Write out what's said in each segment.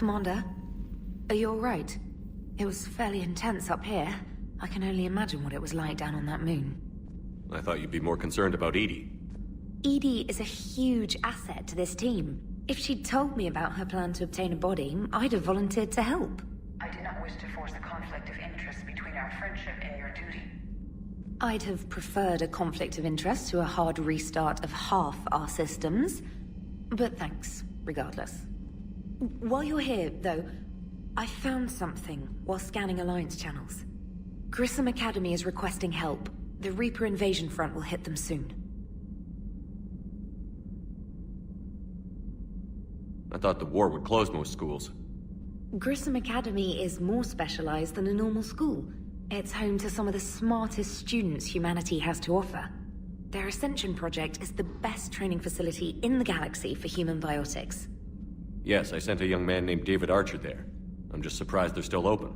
Commander, are you alright? It was fairly intense up here. I can only imagine what it was like down on that moon. I thought you'd be more concerned about Edie. Edie is a huge asset to this team. If she'd told me about her plan to obtain a body, I'd have volunteered to help. I did not wish to force a conflict of interest between our friendship and your duty. I'd have preferred a conflict of interest to a hard restart of half our systems. But thanks, regardless. While you're here, though, I found something while scanning Alliance channels. Grissom Academy is requesting help. The Reaper invasion front will hit them soon. I thought the war would close most schools. Grissom Academy is more specialized than a normal school. It's home to some of the smartest students humanity has to offer. Their Ascension project is the best training facility in the galaxy for human biotics. Yes, I sent a young man named David Archer there. I'm just surprised they're still open.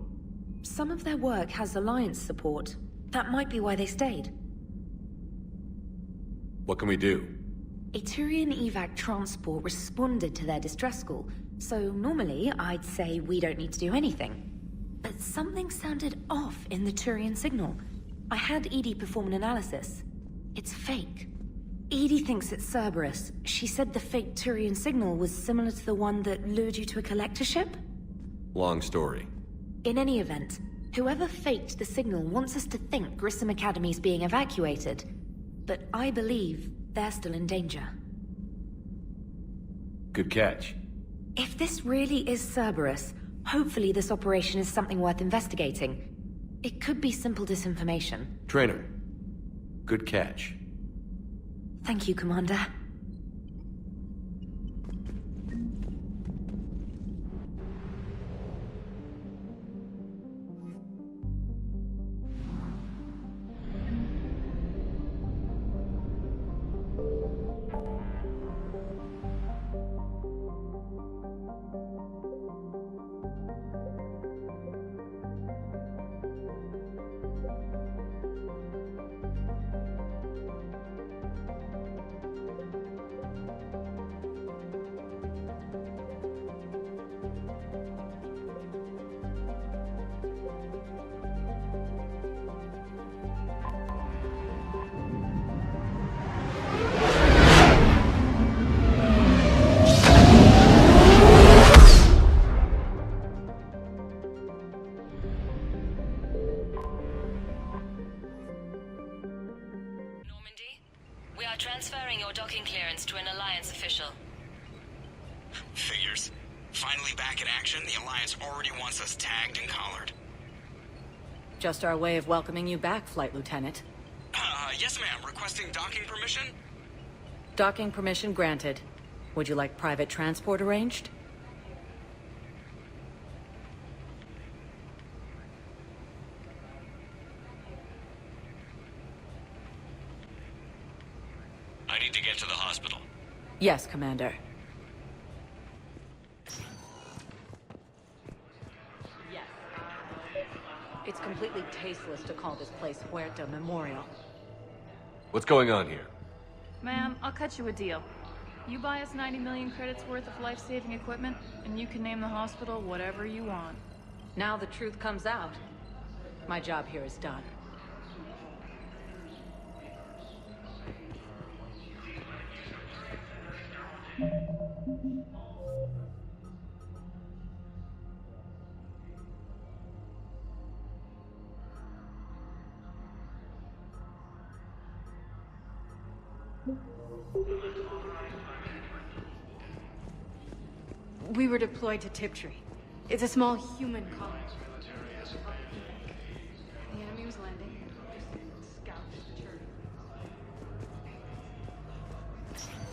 Some of their work has Alliance support. That might be why they stayed. What can we do? A Turian evac transport responded to their distress call, so normally I'd say we don't need to do anything. But something sounded off in the Turian signal. I had Edie perform an analysis. It's fake. Edie thinks it's Cerberus. She said the fake Turian signal was similar to the one that lured you to a collector ship? Long story. In any event, whoever faked the signal wants us to think Grissom Academy's being evacuated. But I believe they're still in danger. Good catch. If this really is Cerberus, hopefully this operation is something worth investigating. It could be simple disinformation. Trainer. Good catch. Thank you, Commander. Transferring your docking clearance to an Alliance official. Figures. Finally back in action, the Alliance already wants us tagged and collared. Just our way of welcoming you back, Flight Lieutenant. Yes ma'am. Requesting docking permission? Docking permission granted. Would you like private transport arranged? I need to get to the hospital. Yes, Commander. Yes. It's completely tasteless to call this place Huerta Memorial. What's going on here? Ma'am, I'll cut you a deal. You buy us 90 million credits worth of life-saving equipment, and you can name the hospital whatever you want. Now the truth comes out. My job here is done. We were deployed to Tiptree. It's a small human colony. The enemy was landing. Scout the church.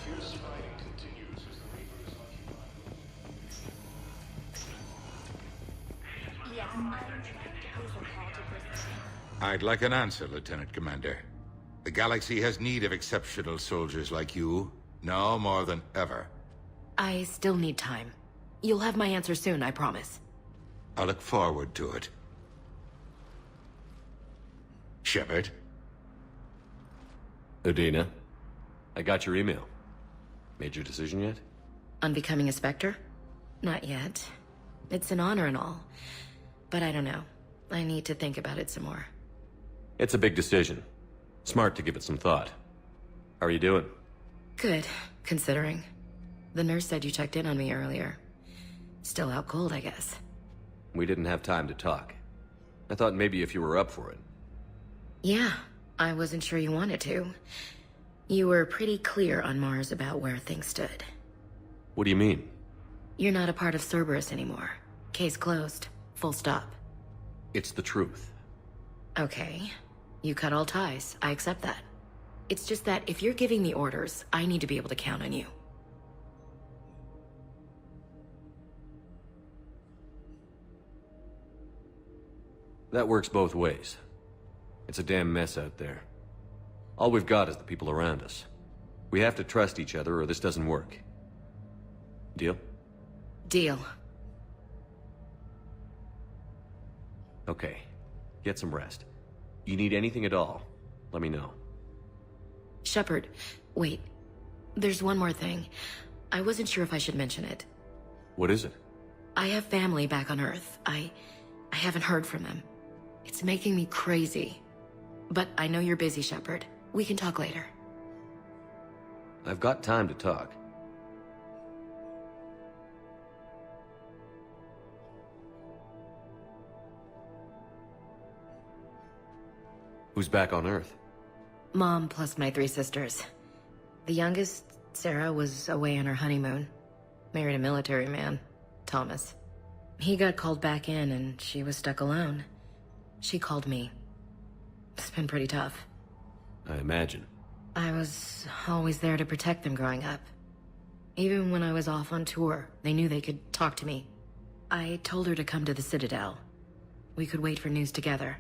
Fierce fighting continues as the Reapers occupy. Yes, I'm trying to place a call to Grissom. I'd like an answer, Lieutenant Commander. The galaxy has need of exceptional soldiers like you, now more than ever. I still need time. You'll have my answer soon, I promise. I look forward to it. Shepard? Udina, I got your email. Made your decision yet? On becoming a Spectre? Not yet. It's an honor and all. But I don't know. I need to think about it some more. It's a big decision. Smart to give it some thought. How are you doing? Good, considering. The nurse said you checked in on me earlier. Still out cold, I guess. We didn't have time to talk. I thought maybe if you were up for it. Yeah, I wasn't sure you wanted to. You were pretty clear on Mars about where things stood. What do you mean? You're not a part of Cerberus anymore. Case closed. Full stop. It's the truth. Okay. You cut all ties. I accept that. It's just that if you're giving me orders, I need to be able to count on you. That works both ways. It's a damn mess out there. All we've got is the people around us. We have to trust each other or this doesn't work. Deal? Deal. Okay. Get some rest. You need anything at all, let me know. Shepard, wait. There's one more thing. I wasn't sure if I should mention it. What is it? I have family back on Earth. I haven't heard from them. It's making me crazy. But I know you're busy, Shepard. We can talk later. I've got time to talk. Who's back on Earth? Mom plus my 3 sisters. The youngest, Sarah, was away on her honeymoon. Married a military man, Thomas. He got called back in and she was stuck alone. She called me. It's been pretty tough. I imagine. I was always there to protect them growing up. Even when I was off on tour, they knew they could talk to me. I told her to come to the Citadel. We could wait for news together.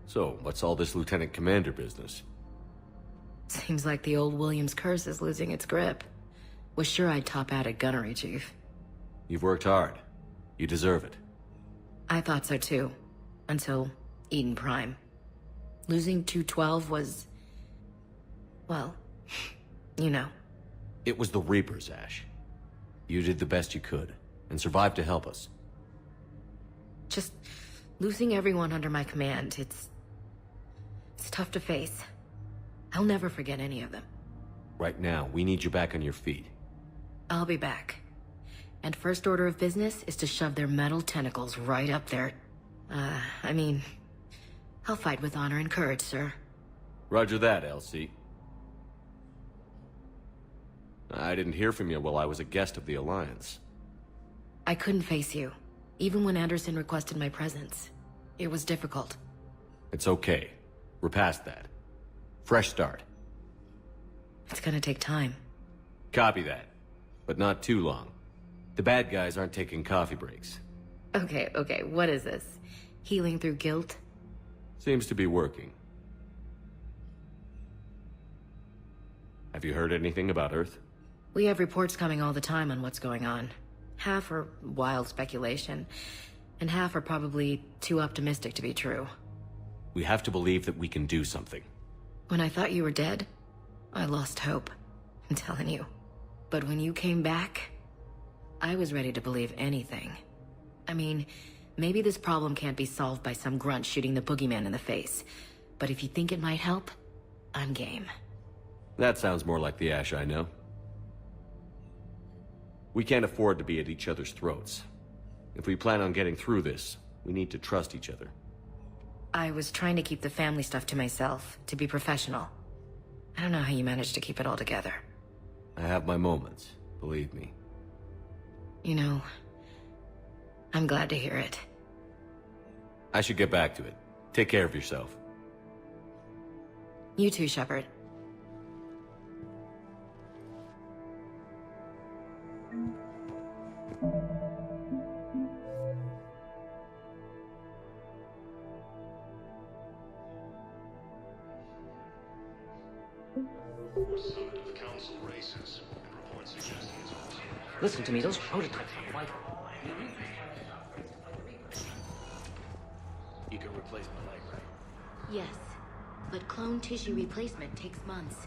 So, what's all this Lieutenant Commander business? Seems like the old Williams curse is losing its grip. Was sure I'd top out at gunnery, Chief. You've worked hard. You deserve it. I thought so too. Until Eden Prime. Losing 212 was... well, you know. It was the Reapers, Ash. You did the best you could, and survived to help us. Just losing everyone under my command, it's tough to face. I'll never forget any of them. Right now, we need you back on your feet. I'll be back. And first order of business is to shove their metal tentacles right up there. I mean, I'll fight with honor and courage, sir. Roger that, LC. I didn't hear from you while I was a guest of the Alliance. I couldn't face you, even when Anderson requested my presence. It was difficult. It's okay. We're past that. Fresh start. It's gonna take time. Copy that. But not too long. The bad guys aren't taking coffee breaks. Okay, what is this? Healing through guilt? Seems to be working. Have you heard anything about Earth? We have reports coming all the time on what's going on. Half are wild speculation, and half are probably too optimistic to be true. We have to believe that we can do something. When I thought you were dead, I lost hope. I'm telling you. But when you came back, I was ready to believe anything. I mean, maybe this problem can't be solved by some grunt shooting the boogeyman in the face. But if you think it might help, I'm game. That sounds more like the Ash I know. We can't afford to be at each other's throats. If we plan on getting through this, we need to trust each other. I was trying to keep the family stuff to myself, to be professional. I don't know how you managed to keep it all together. I have my moments, believe me. You know, I'm glad to hear it. I should get back to it. Take care of yourself. You too, Shepard. Summit of council races and reports suggesting it's also... Listen to me, those prototypes are vital. You can replace my leg, right? Yes, but clone tissue replacement takes months.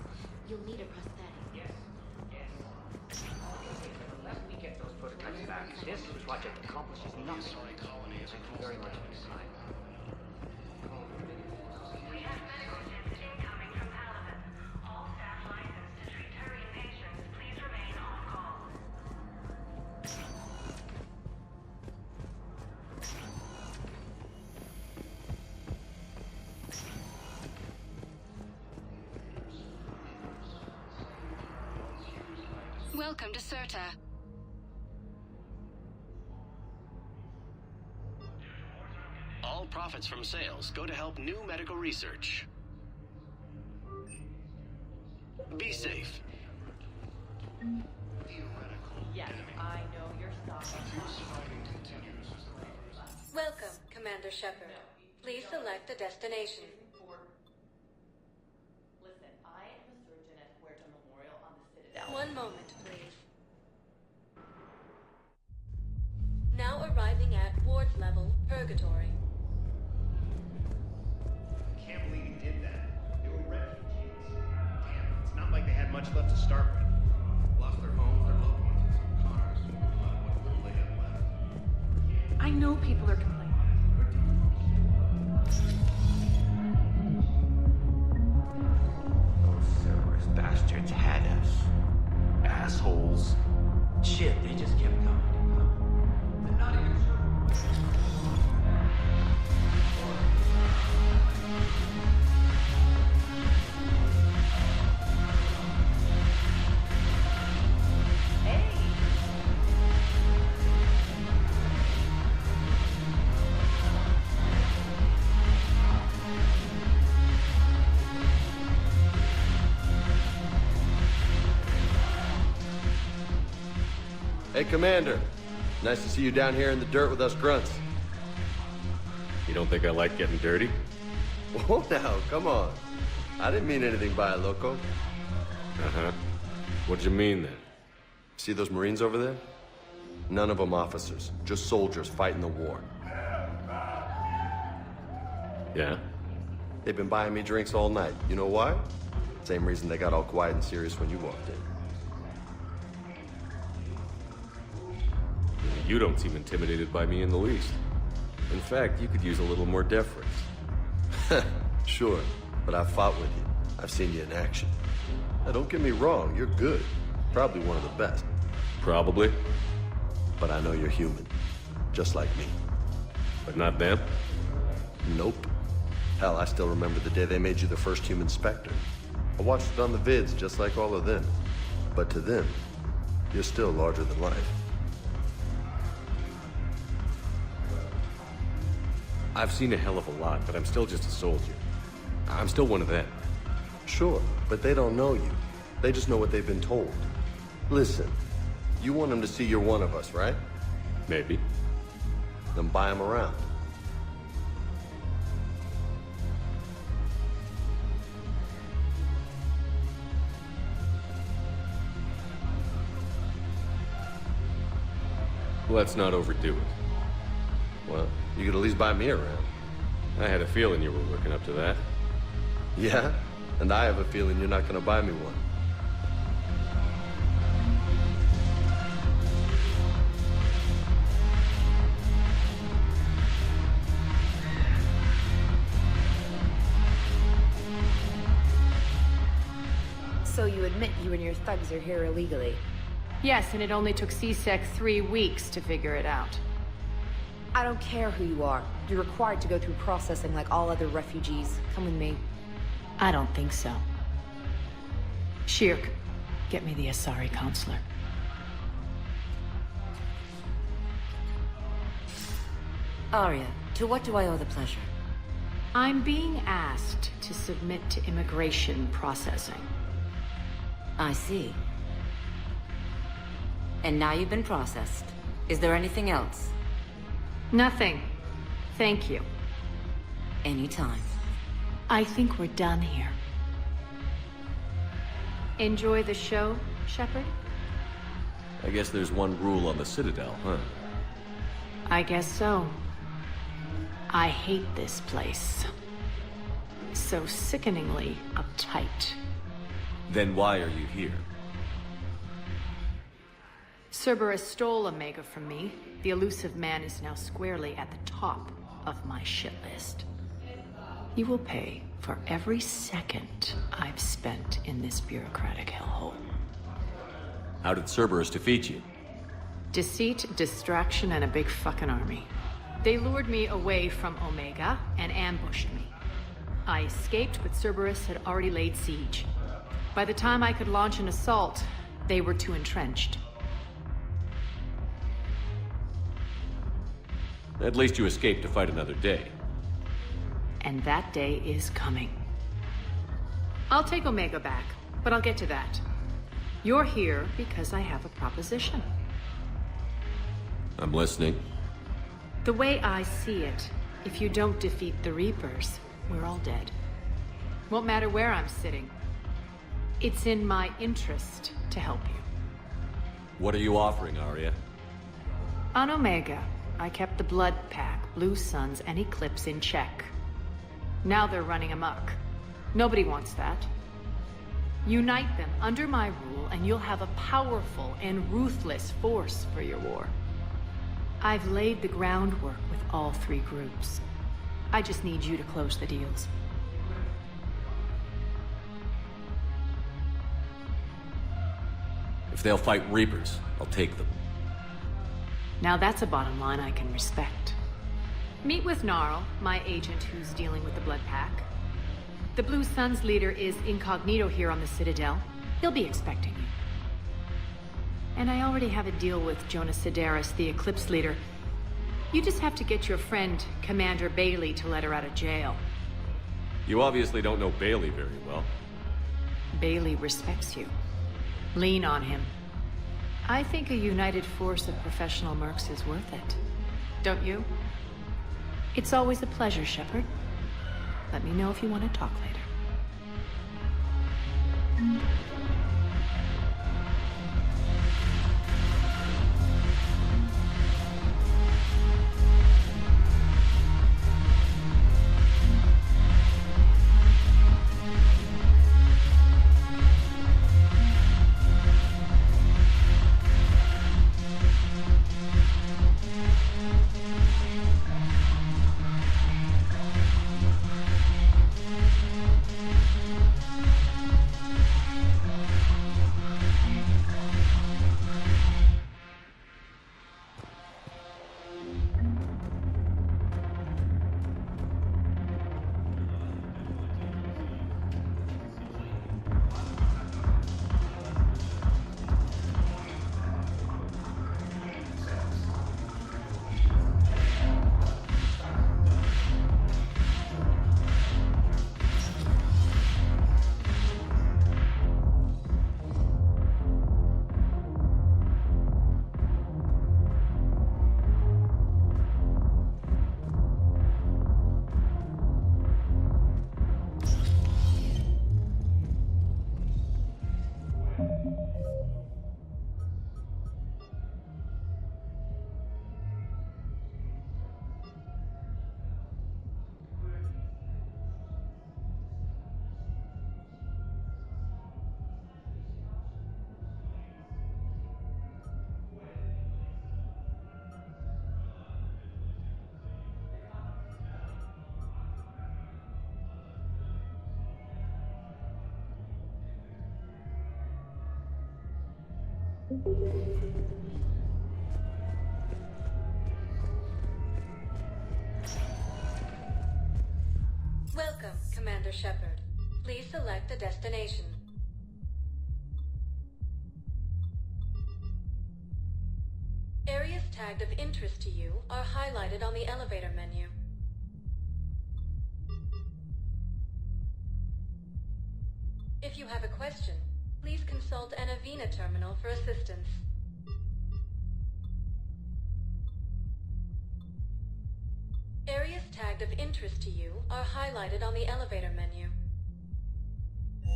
You'll need a prosthetic. Yes. Let me get those prototypes back. This project accomplishes nothing. Thank you very much for your time. We have medical tips incoming from Paladin. All staff licensed to treat Turian patients, please remain on call. Welcome to Certa. All profits from sales go to help new medical research. Be safe. Yes, I know your stuff. Welcome, Commander Shepard. Please select a destination. Listen, I am a surgeon at Huerta Memorial on the Citadel. One moment, please. Now arriving at ward level, Purgatory. Can't believe he did that. They were refugees. Damn, it's not like they had much left to start with. Lost their homes, their loved ones, and some cars. What little they have left. I know people are complaining. Those Cerberus bastards had us. Assholes. Shit, they just kept coming. They're not even sure. Hey, Commander. Nice to see you down here in the dirt with us grunts. You don't think I like getting dirty? Oh, now, come on. I didn't mean anything by it, loco. Uh-huh. What'd you mean, then? See those Marines over there? None of them officers, just soldiers fighting the war. Yeah? They've been buying me drinks all night. You know why? Same reason they got all quiet and serious when you walked in. You don't seem intimidated by me in the least. In fact, you could use a little more deference. Sure, but I've fought with you. I've seen you in action. Now, don't get me wrong, you're good. Probably one of the best. Probably. But I know you're human. Just like me. But not them? Nope. Hell, I still remember the day they made you the first human Spectre. I watched it on the vids, just like all of them. But to them, you're still larger than life. I've seen a hell of a lot, but I'm still just a soldier. I'm still one of them. Sure, but they don't know you. They just know what they've been told. Listen, you want them to see you're one of us, right? Maybe. Then buy them around. Let's not overdo it. Well, you could at least buy me around. I had a feeling you were working up to that. Yeah? And I have a feeling you're not gonna buy me one. So you admit you and your thugs are here illegally? Yes, and it only took CSEC 3 weeks to figure it out. I don't care who you are. You're required to go through processing like all other refugees. Come with me. I don't think so. Shirk, get me the Asari counselor. Arya, to what do I owe the pleasure? I'm being asked to submit to immigration processing. I see. And now you've been processed. Is there anything else? Nothing. Thank you. Anytime. I think we're done here. Enjoy the show, Shepard? I guess there's one rule on the Citadel, huh? I guess so. I hate this place. So sickeningly uptight. Then why are you here? Cerberus stole Omega from me. The elusive man is now squarely at the top of my shit list. You will pay for every second I've spent in this bureaucratic hellhole. How did Cerberus defeat you? Deceit, distraction, and a big fucking army. They lured me away from Omega and ambushed me. I escaped, but Cerberus had already laid siege. By the time I could launch an assault, they were too entrenched. At least you escaped to fight another day. And that day is coming. I'll take Omega back, but I'll get to that. You're here because I have a proposition. I'm listening. The way I see it, if you don't defeat the Reapers, we're all dead. Won't matter where I'm sitting. It's in my interest to help you. What are you offering, Arya? On Omega, I kept the Blood Pack, Blue Suns, and Eclipse in check. Now they're running amok. Nobody wants that. Unite them under my rule, and you'll have a powerful and ruthless force for your war. I've laid the groundwork with all three groups. I just need you to close the deals. If they'll fight Reapers, I'll take them. Now that's a bottom line I can respect. Meet with Gnarl, my agent who's dealing with the Blood Pack. The Blue Suns leader is incognito here on the Citadel. He'll be expecting you. And I already have a deal with Jonas Sidaris, the Eclipse leader. You just have to get your friend, Commander Bailey, to let her out of jail. You obviously don't know Bailey very well. Bailey respects you. Lean on him. I think a united force of professional mercs is worth it. Don't you? It's always a pleasure, Shepard. Let me know if you want to talk later. Welcome, Commander Shepard. Please select a destination. Areas tagged of interest to you are highlighted on the elevator menu. If you have a question, please consult an Avena terminal for assistance. Areas tagged of interest to you are highlighted on the elevator menu.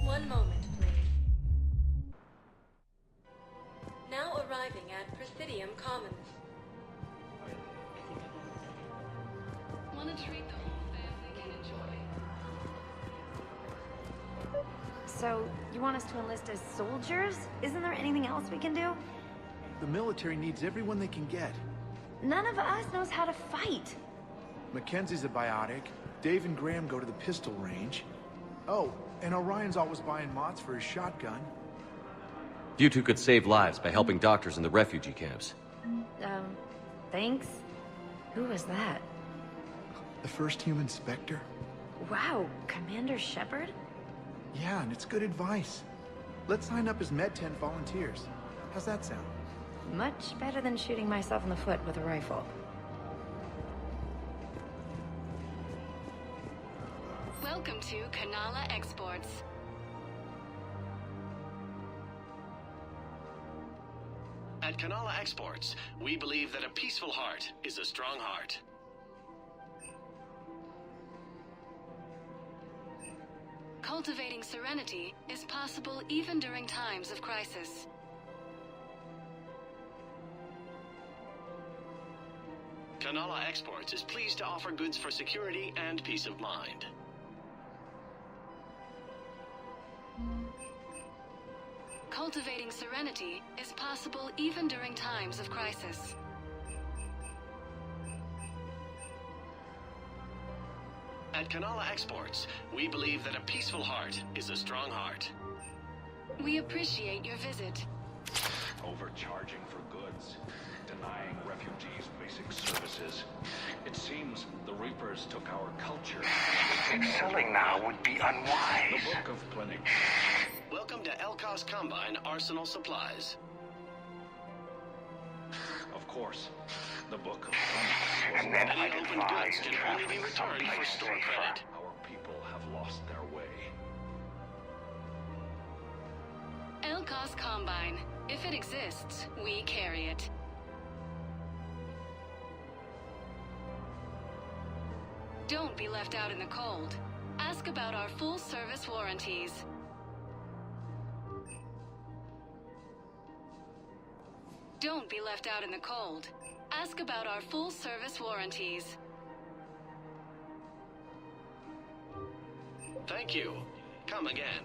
One moment, please. Now arriving at Presidium Commons. Want to treat the whole family can enjoy. So, you want us to enlist as soldiers? Isn't there anything else we can do? The military needs everyone they can get. None of us knows how to fight. Mackenzie's a biotic. Dave and Graham go to the pistol range. Oh, and Orion's always buying mods for his shotgun. You two could save lives by helping doctors in the refugee camps. Thanks. Who was that? The first human Spectre? Wow, Commander Shepard? Yeah, and it's good advice. Let's sign up as Med-10 volunteers. How's that sound? Much better than shooting myself in the foot with a rifle. Welcome to Kanala Exports. At Kanala Exports, we believe that a peaceful heart is a strong heart. Cultivating serenity is possible even during times of crisis. Kanala Exports is pleased to offer goods for security and peace of mind. Cultivating serenity is possible even during times of crisis. At Kanala Exports, we believe that a peaceful heart is a strong heart. We appreciate your visit. Overcharging for goods, denying refugees basic services. It seems the Reapers took our culture. Selling now would be unwise. The Book of Plenty. Welcome to Elkos Combine Arsenal Supplies. Of course, the Book of Plenty. And then Any I'd open advise goods can only be traveling returned for someplace store safer. credit. Our people have lost their way. Elkos Combine. If it exists, we carry it. Don't be left out in the cold. Ask about our full-service warranties. Don't be left out in the cold. Ask about our full-service warranties. Thank you. Come again.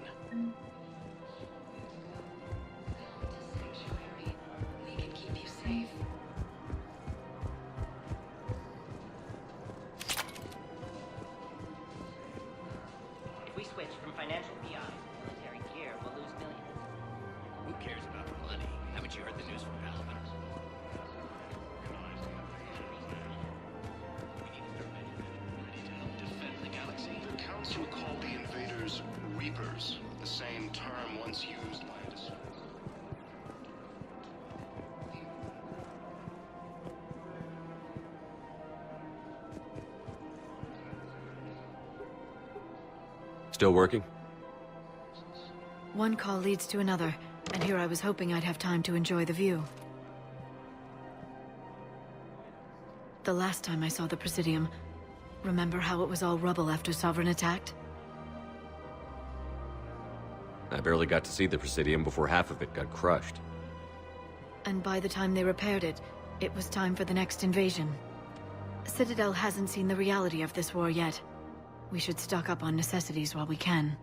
We can keep you safe. If we switch from financial BI to military gear, we'll lose millions. Who cares about the money? Haven't you heard the news from Paladin? Defend the galaxy. The Council called the invaders Reapers, the same term once used by us. Still working? One call leads to another, and here I was hoping I'd have time to enjoy the view. The last time I saw the Presidium, remember how it was all rubble after Sovereign attacked? I barely got to see the Presidium before half of it got crushed. And by the time they repaired it, it was time for the next invasion. Citadel hasn't seen the reality of this war yet. We should stock up on necessities while we can.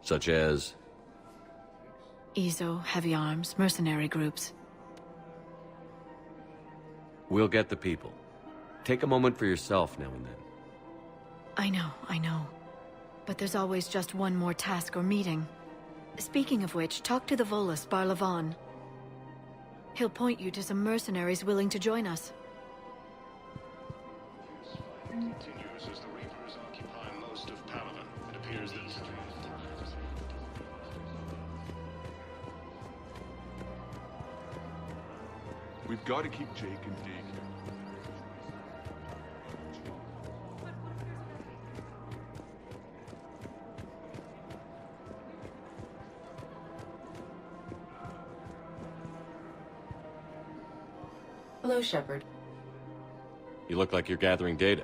Such as? EZO, heavy arms, mercenary groups. We'll get the people. Take a moment for yourself now and then. I know. But there's always just one more task or meeting. Speaking of which, talk to the Volus, Barlavan. He'll point you to some mercenaries willing to join us. Continues as the Reapers occupy most of Paladin. It appears that we've got to keep Jake and Deke here. Hello, Shepard. You look like you're gathering data.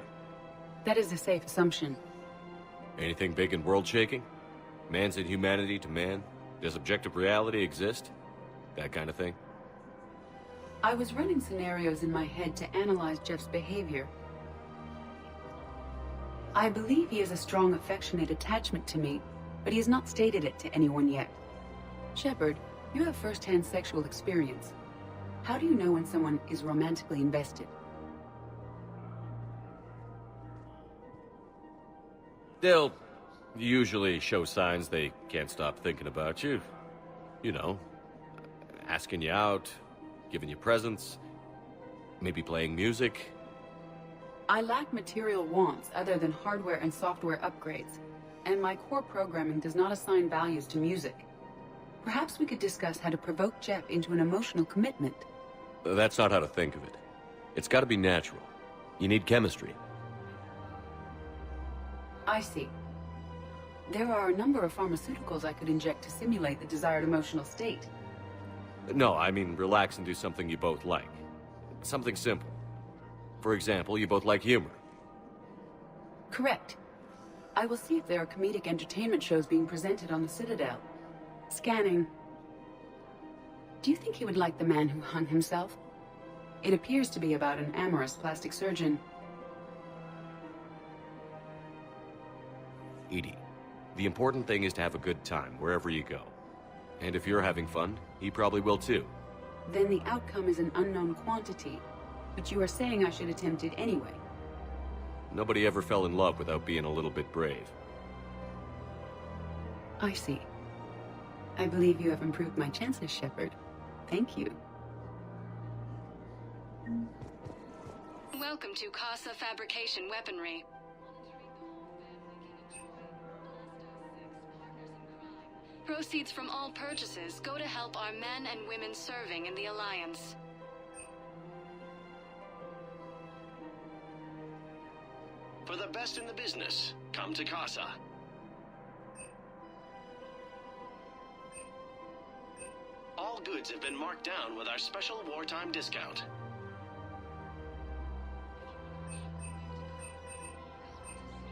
That is a safe assumption. Anything big and world-shaking? Man's inhumanity to man? Does objective reality exist? That kind of thing? I was running scenarios in my head to analyze Jeff's behavior. I believe he has a strong affectionate attachment to me, but he has not stated it to anyone yet. Shepard, you have first-hand sexual experience. How do you know when someone is romantically invested? They'll usually show signs they can't stop thinking about you. You know, asking you out, giving you presents, maybe playing music. I lack material wants other than hardware and software upgrades, and my core programming does not assign values to music. Perhaps we could discuss how to provoke Jeff into an emotional commitment. That's not how to think of it. It's got to be natural. You need chemistry. I see. There are a number of pharmaceuticals I could inject to simulate the desired emotional state. No, I mean relax and do something you both like. Something simple. For example, you both like humor. Correct. I will see if there are comedic entertainment shows being presented on the Citadel. Scanning. Do you think he would like The Man Who Hung Himself? It appears to be about an amorous plastic surgeon. Edie, the important thing is to have a good time wherever you go. And if you're having fun, he probably will too. Then the outcome is an unknown quantity. But you are saying I should attempt it anyway. Nobody ever fell in love without being a little bit brave. I see. I believe you have improved my chances, Shepard. Thank you. Welcome to Casa Fabrication Weaponry. Proceeds from all purchases go to help our men and women serving in the Alliance. For the best in the business, come to Casa. All goods have been marked down with our special wartime discount.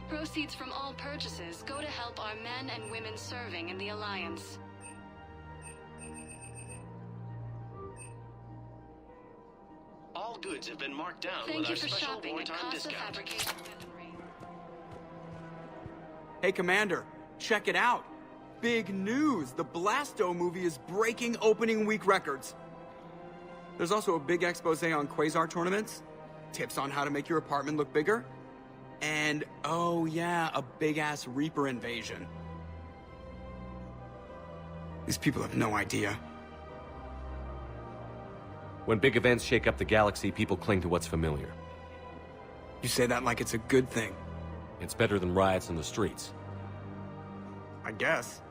Proceeds from all purchases go to help our men and women serving in the Alliance. All goods have been marked down Thank with you our for special shopping at wartime Casa discount. Fabrication Weaponry. Hey, Commander, check it out. Big news! The Blasto movie is breaking opening week records. There's also a big expose on Quasar tournaments, tips on how to make your apartment look bigger, and, oh yeah, a big-ass Reaper invasion. These people have no idea. When big events shake up the galaxy, people cling to what's familiar. You say that like it's a good thing. It's better than riots in the streets. I guess.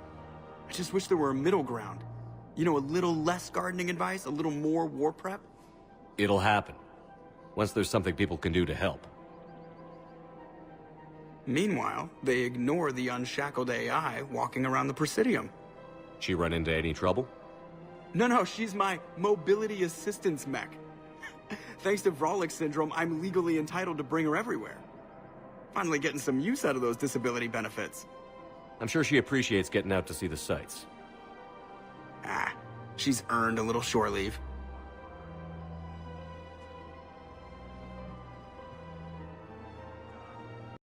I just wish there were a middle ground. You know, a little less gardening advice, a little more war prep. It'll happen. Once there's something people can do to help. Meanwhile, they ignore the unshackled AI walking around the Presidium. She run into any trouble? No, she's my mobility assistance mech. Thanks to Vrolic syndrome, I'm legally entitled to bring her everywhere. Finally getting some use out of those disability benefits. I'm sure she appreciates getting out to see the sights. She's earned a little shore leave.